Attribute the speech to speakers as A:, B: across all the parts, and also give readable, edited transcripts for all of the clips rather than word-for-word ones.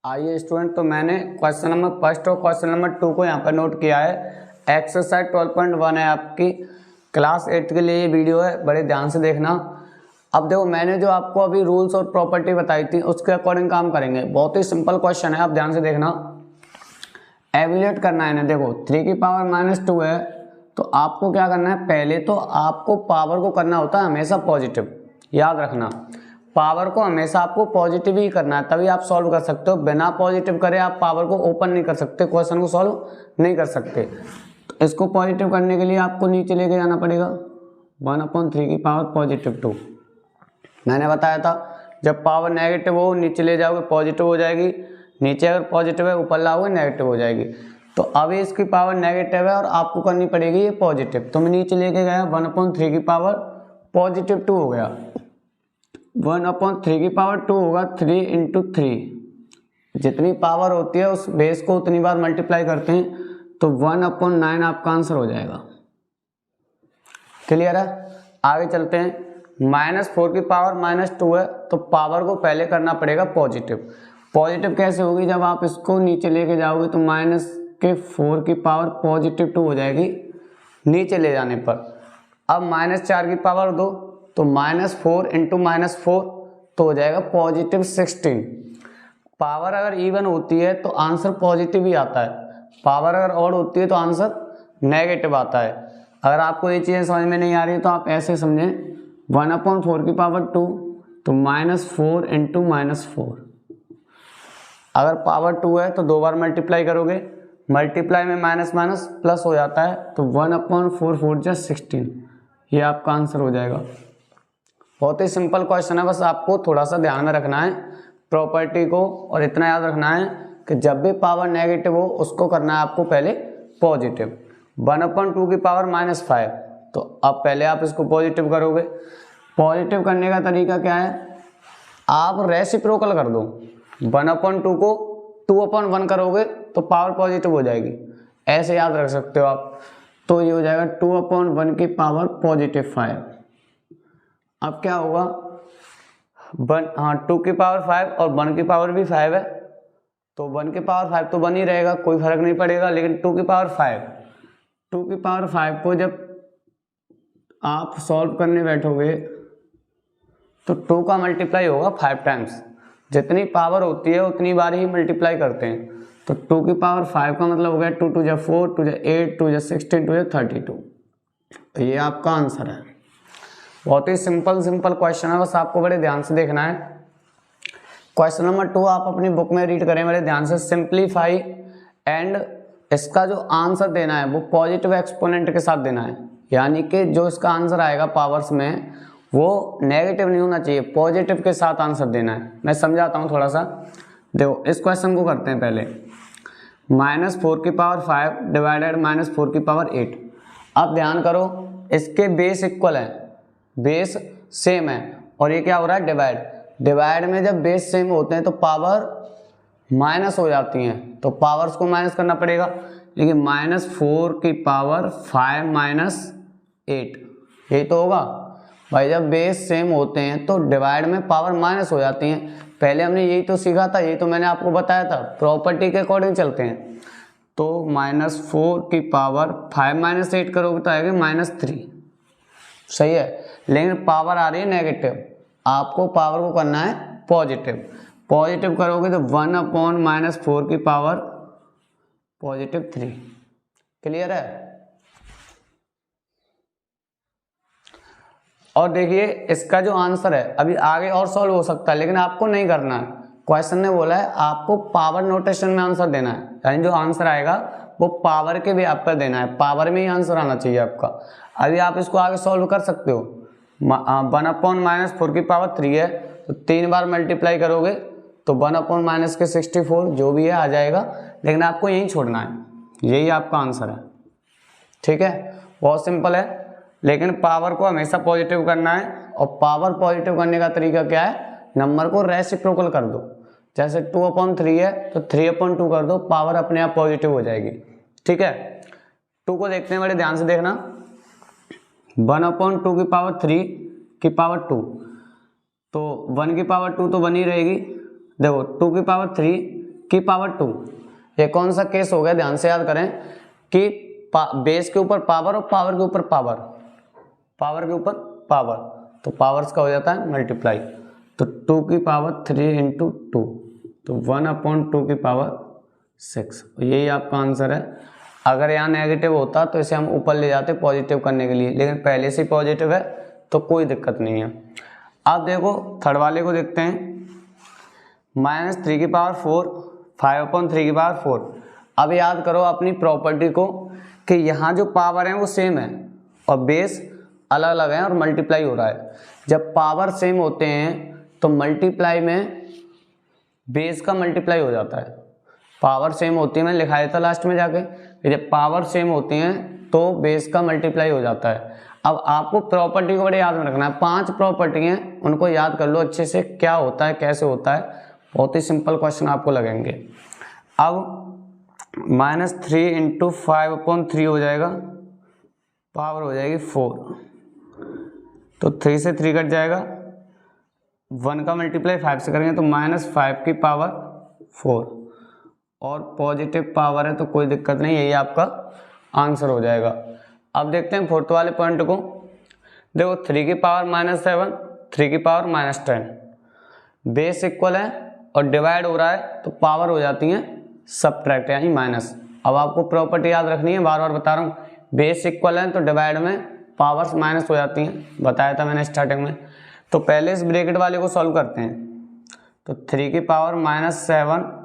A: आइए स्टूडेंट, तो मैंने क्वेश्चन नंबर फर्स्ट और क्वेश्चन नंबर 2 को यहाँ पर नोट किया है। एक्सरसाइज 12.1 है आपकी क्लास 8 के लिए ये वीडियो है, बड़े ध्यान से देखना। अब देखो, मैंने जो आपको अभी रूल्स और प्रॉपर्टी बताई थी उसके अकॉर्डिंग काम करेंगे। बहुत ही सिंपल क्वेश्चन है, आप ध्यान से देखना। एवेल्यूएट करना है ना, देखो 3 की पावर -2 है, तो आपको क्या करना है, पहले तो आपको पावर को करना होता है हमेशा पॉजिटिव। याद रखना, पावर को हमेशा आपको पॉजिटिव ही करना है, तभी आप सॉल्व कर सकते हो। बिना पॉजिटिव करे आप पावर को ओपन नहीं कर सकते, क्वेश्चन को सॉल्व नहीं कर सकते। तो इसको पॉजिटिव करने के लिए आपको नीचे लेके जाना पड़ेगा। 1/3 की पावर +2। मैंने बताया था जब पावर नेगेटिव हो नीचे ले जाओगे पॉजिटिव हो जाएगी, नीचे अगर पॉजिटिव है ऊपर लाओगे नेगेटिव हो जाएगी। तो अभी इसकी पावर नेगेटिव है और आपको करनी पड़ेगी ये पॉजिटिव। तो मैं नीचे लेके गया, 1/3 की पावर +2 हो गया। 1/3 की पावर 2 होगा 3 × 3। जितनी पावर होती है उस बेस को उतनी बार मल्टीप्लाई करते हैं, तो 1/9 आपका आंसर हो जाएगा। क्लियर है? आगे चलते हैं। -4 की पावर -2 है, तो पावर को पहले करना पड़ेगा पॉजिटिव। पॉजिटिव कैसे होगी, जब आप इसको नीचे लेके जाओगे तो -4 की पावर +2 हो जाएगी नीचे ले जाने पर। अब -4 की पावर 2, तो -4 × -4 तो हो जाएगा +16। पावर अगर इवन होती है तो आंसर पॉजिटिव ही आता है, पावर अगर ऑड होती है तो आंसर नेगेटिव आता है। अगर आपको ये चीज़ें समझ में नहीं आ रही तो आप ऐसे समझें, 1/4 की पावर 2 तो -4 × -4। अगर पावर 2 है तो 2 बार मल्टीप्लाई करोगे, मल्टीप्लाई में माइनस माइनस प्लस हो जाता है, तो 1/4 4 जा 16, ये आपका आंसर हो जाएगा। बहुत ही सिंपल क्वेश्चन है, बस आपको थोड़ा सा ध्यान में रखना है प्रॉपर्टी को, और इतना याद रखना है कि जब भी पावर नेगेटिव हो उसको करना है आपको पहले पॉजिटिव। 1/2 की पावर -5, तो अब पहले आप इसको पॉजिटिव करोगे। पॉजिटिव करने का तरीका क्या है, आप रेसिप्रोकल कर दो। 1/2 को 2/1 करोगे तो पावर पॉजिटिव हो जाएगी, ऐसे याद रख सकते हो आप। तो ये हो जाएगा 2/1 की पावर +5। अब क्या होगा, 2 की पावर 5 और 1 की पावर भी 5 है, तो 1 की पावर 5 तो 1 ही रहेगा, कोई फर्क नहीं पड़ेगा। लेकिन 2 की पावर 5 को जब आप सॉल्व करने बैठोगे तो 2 का मल्टीप्लाई होगा 5 टाइम्स। जितनी पावर होती है उतनी बार ही मल्टीप्लाई करते हैं, तो 2 की पावर 5 का मतलब हो गया 2 × 2 = 4, 2 × 8, 2 × 16, 2 × 32। तो ये आपका आंसर है। बहुत ही सिंपल क्वेश्चन है, बस आपको बड़े ध्यान से देखना है। क्वेश्चन नंबर 2 आप अपनी बुक में रीड करें बड़े ध्यान से। सिंप्लीफाई एंड इसका जो आंसर देना है वो पॉजिटिव एक्सपोनेंट के साथ देना है, यानी कि जो इसका आंसर आएगा पावर्स में वो नेगेटिव नहीं होना चाहिए, पॉजिटिव के साथ आंसर देना है। मैं समझाता हूँ थोड़ा सा। देखो इस क्वेश्चन को करते हैं पहले। -4 की पावर 5 डिवाइडेड -4 की पावर 8। अब ध्यान करो, इसके बेस इक्वल है, बेस सेम है, और ये क्या हो रहा है, डिवाइड में जब बेस सेम होते हैं तो पावर माइनस हो जाती हैं, तो पावर्स को माइनस करना पड़ेगा। लेकिन -4 की पावर 5 - 8 यही तो होगा भाई। जब बेस सेम होते हैं तो डिवाइड में पावर माइनस हो जाती हैं। पहले हमने यही तो सीखा था, यही तो मैंने आपको बताया था। प्रॉपर्टी के अकॉर्डिंग चलते हैं, तो -4 की पावर 5 - 8 करोगे तो आएगा -3, सही है। लेकिन पावर आ रही है नेगेटिव, आपको पावर को करना है पॉजिटिव। पॉजिटिव करोगे तो 1/-4 की पावर +3। क्लियर है? और देखिए इसका जो आंसर है अभी आगे और सॉल्व हो सकता है, लेकिन आपको नहीं करना है। क्वेश्चन ने बोला है आपको पावर नोटेशन में आंसर देना है, यानी जो आंसर आएगा वो पावर के व्याप पर देना है, पावर में ही आंसर आना चाहिए आपका। अभी आप इसको आगे सॉल्व कर सकते हो। 1/-4 की पावर 3 है, तो 3 बार मल्टीप्लाई करोगे तो 1/-64 जो भी है आ जाएगा, लेकिन आपको यही छोड़ना है, यही आपका आंसर है। ठीक है, बहुत सिंपल है। लेकिन पावर को हमेशा पॉजिटिव करना है, और पावर पॉजिटिव करने का तरीका क्या है, नंबर को रेसिप्रोकल कर दो। जैसे 2/3 है तो 3/2 कर दो, पावर अपने आप पॉजिटिव हो जाएगी। ठीक है, 2 को देखते हैं, बड़े ध्यान से देखना। 1/2 की पावर 3 की पावर 2, तो 1 की पावर 2 तो 1 ही रहेगी। देखो 2 की पावर 3 की पावर 2। ये कौन सा केस हो गया, ध्यान से याद करें कि बेस के ऊपर पावर और पावर के ऊपर पावर, पावर के ऊपर पावर, तो पावर्स का हो जाता है मल्टीप्लाई। तो 2 की पावर 3 इंटू 2, तो 1/2 की पावर 6, यही आपका आंसर है। अगर यहाँ नेगेटिव होता तो इसे हम ऊपर ले जाते पॉजिटिव करने के लिए, लेकिन पहले से पॉजिटिव है तो कोई दिक्कत नहीं है। अब देखो थर्ड वाले को देखते हैं, -3 की पावर 4, 5/3 की पावर 4। अब याद करो अपनी प्रॉपर्टी को कि यहाँ जो पावर है वो सेम है और बेस अलग अलग है और मल्टीप्लाई हो रहा है। जब पावर सेम होते हैं तो मल्टीप्लाई में बेस का मल्टीप्लाई हो जाता है। पावर सेम होती है, मैंने लिखा था लास्ट में जाके, जब पावर सेम होती हैं तो बेस का मल्टीप्लाई हो जाता है। अब आपको प्रॉपर्टी को बड़े याद में रखना है, 5 प्रॉपर्टी हैं, उनको याद कर लो अच्छे से, क्या होता है कैसे होता है, बहुत ही सिंपल क्वेश्चन आपको लगेंगे। अब -3 इंटू 5/3 हो जाएगा, पावर हो जाएगी 4, तो 3 से 3 कट जाएगा, 1 का मल्टीप्लाई 5 से करेंगे तो -5 की पावर 4, और पॉजिटिव पावर है तो कोई दिक्कत नहीं, यही आपका आंसर हो जाएगा। अब देखते हैं फोर्थ वाले पॉइंट को। देखो 3 की पावर -7, 3 की पावर -10, बेस इक्वल है और डिवाइड हो रहा है तो पावर हो जाती है सबट्रैक्ट यानी माइनस। अब आपको प्रॉपर्टी याद रखनी है, बार बार बता रहा हूँ, बेस इक्वल है तो डिवाइड में पावर्स माइनस हो जाती हैं, बताया था मैंने स्टार्टिंग में। तो पहले इस ब्रैकेट वाले को सॉल्व करते हैं, तो 3 की पावर -7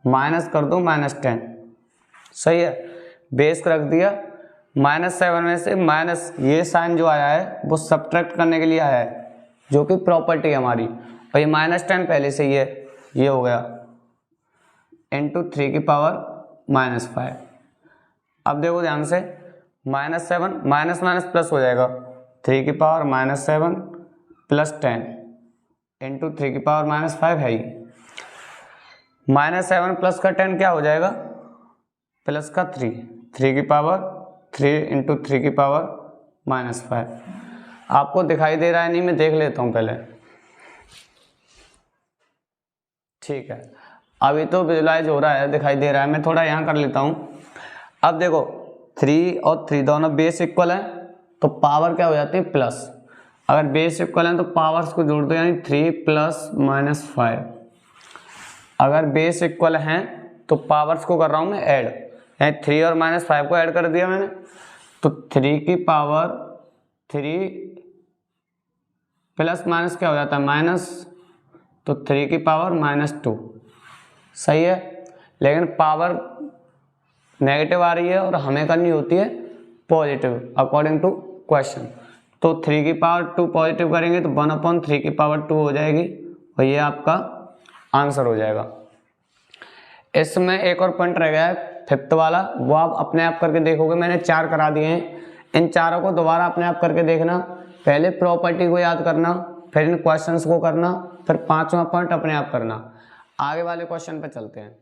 A: माइनस कर दो -10, सही है। बेस रख दिया, -7 में से माइनस ये साइन जो आया है वो सब्ट्रैक्ट करने के लिए आया है, जो कि प्रॉपर्टी है हमारी, और ये -10 पहले से ही है, ये हो गया इंटू 3 की पावर -5। अब देखो ध्यान से, -7 माइनस माइनस प्लस हो जाएगा, 3 की पावर -7 प्लस 10 इंटू 3 की पावर -5 है ही, -7 प्लस का 10 क्या हो जाएगा, प्लस का 3, 3 की पावर 3 इंटू 3 की पावर -5। आपको दिखाई दे रहा है नहीं, मैं देख लेता हूँ पहले, ठीक है। अभी तो विजुलाइज हो रहा है, दिखाई दे रहा है, मैं थोड़ा यहाँ कर लेता हूँ। अब देखो 3 और 3 दोनों बेस इक्वल है तो पावर क्या हो जाती है प्लस, अगर बेस इक्वल है तो पावर्स को जोड़ दो यानी 3 प्लस -5। अगर बेस इक्वल हैं तो पावर्स को कर रहा हूँ मैं ऐड, यानी 3 और -5 को ऐड कर दिया मैंने, तो 3 की पावर 3 प्लस माइनस क्या हो जाता है माइनस, तो 3 की पावर -2, सही है। लेकिन पावर नेगेटिव आ रही है और हमें करनी होती है पॉजिटिव अकॉर्डिंग टू क्वेश्चन, तो 3 की पावर 2 पॉजिटिव करेंगे तो 1/3 की पावर 2 हो जाएगी और ये आपका आंसर हो जाएगा। इसमें एक और पॉइंट रह गया है फिफ्थ वाला, वो आप अपने आप करके देखोगे, मैंने 4 करा दिए हैं, इन चारों को दोबारा अपने आप करके देखना, पहले प्रॉपर्टी को याद करना, फिर इन क्वेश्चंस को करना, फिर 5वां पॉइंट अपने आप करना। आगे वाले क्वेश्चन पे चलते हैं।